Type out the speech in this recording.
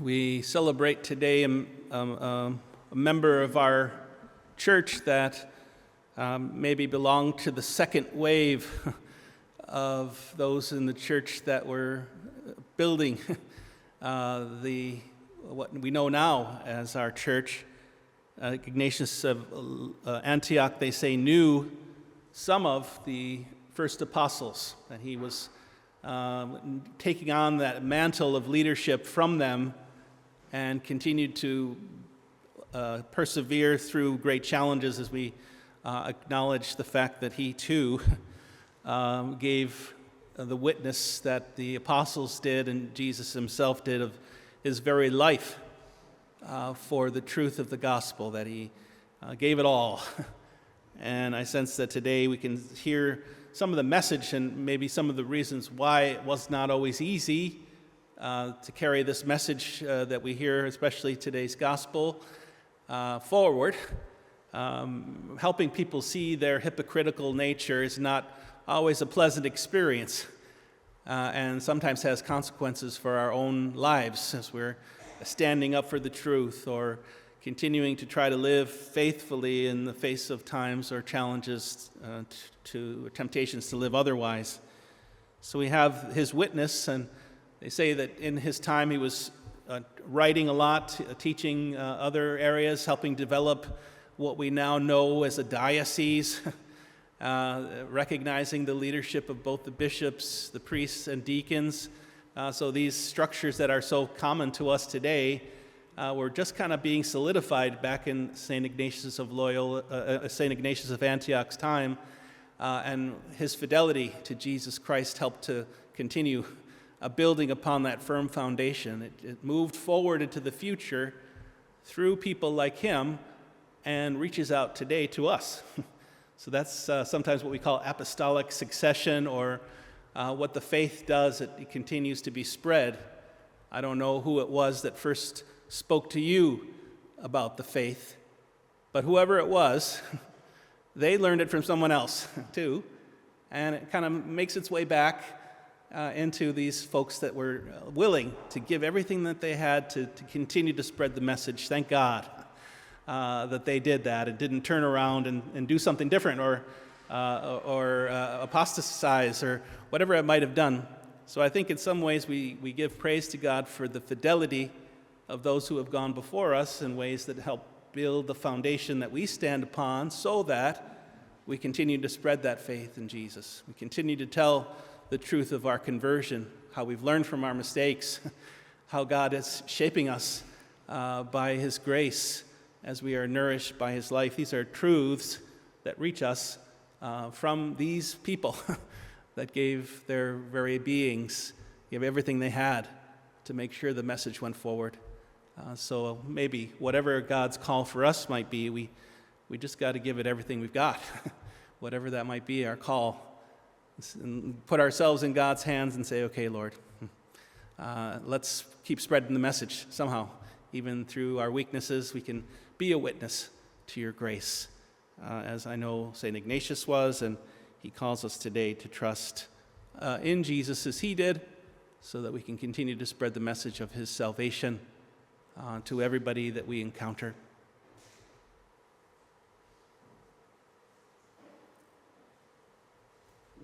We celebrate today a member of our church that maybe belonged to the second wave of those in the church that were building what we know now as our church. Ignatius of Antioch, they say, knew some of the first apostles, that he was taking on that mantle of leadership from them and continued to persevere through great challenges as we acknowledge the fact that he too gave the witness that the apostles did and Jesus himself did of his very life for the truth of the gospel, that he gave it all. And I sense that today we can hear some of the message and maybe some of the reasons why it was not always easy to carry this message that we hear, especially today's gospel, forward. Helping people see their hypocritical nature is not always a pleasant experience, and sometimes has consequences for our own lives as we're standing up for the truth or continuing to try to live faithfully in the face of times or challenges to temptations to live otherwise. So we have his witness, and they say that in his time he was writing a lot, teaching other areas, helping develop what we now know as a diocese, recognizing the leadership of both the bishops, the priests, and deacons. So these structures that are so common to us today were just kind of being solidified back in St. Ignatius of Antioch's time, and his fidelity to Jesus Christ helped to continue building upon that firm foundation. It moved forward into the future through people like him and reaches out today to us. So that's sometimes what we call apostolic succession, or what the faith does. It continues to be spread. I don't know who it was that first spoke to you about the faith, but whoever it was, they learned it from someone else too, and it kind of makes its way back into these folks that were willing to give everything that they had to continue to spread the message. Thank God that they did that and didn't turn around and do something different or apostatize or whatever it might have done. So I think in some ways we give praise to God for the fidelity of those who have gone before us in ways that help build the foundation that we stand upon, so that we continue to spread that faith in Jesus. We continue to tell the truth of our conversion, how we've learned from our mistakes, how God is shaping us by his grace as we are nourished by his life. These are truths that reach us from these people that gave their very beings, gave everything they had to make sure the message went forward. So maybe whatever God's call for us might be, we just got to give it everything we've got, whatever that might be, our call. And put ourselves in God's hands and say, okay, Lord, let's keep spreading the message somehow. Even through our weaknesses, we can be a witness to your grace, as I know St. Ignatius was, and he calls us today to trust in Jesus as he did, so that we can continue to spread the message of his salvation to everybody that we encounter.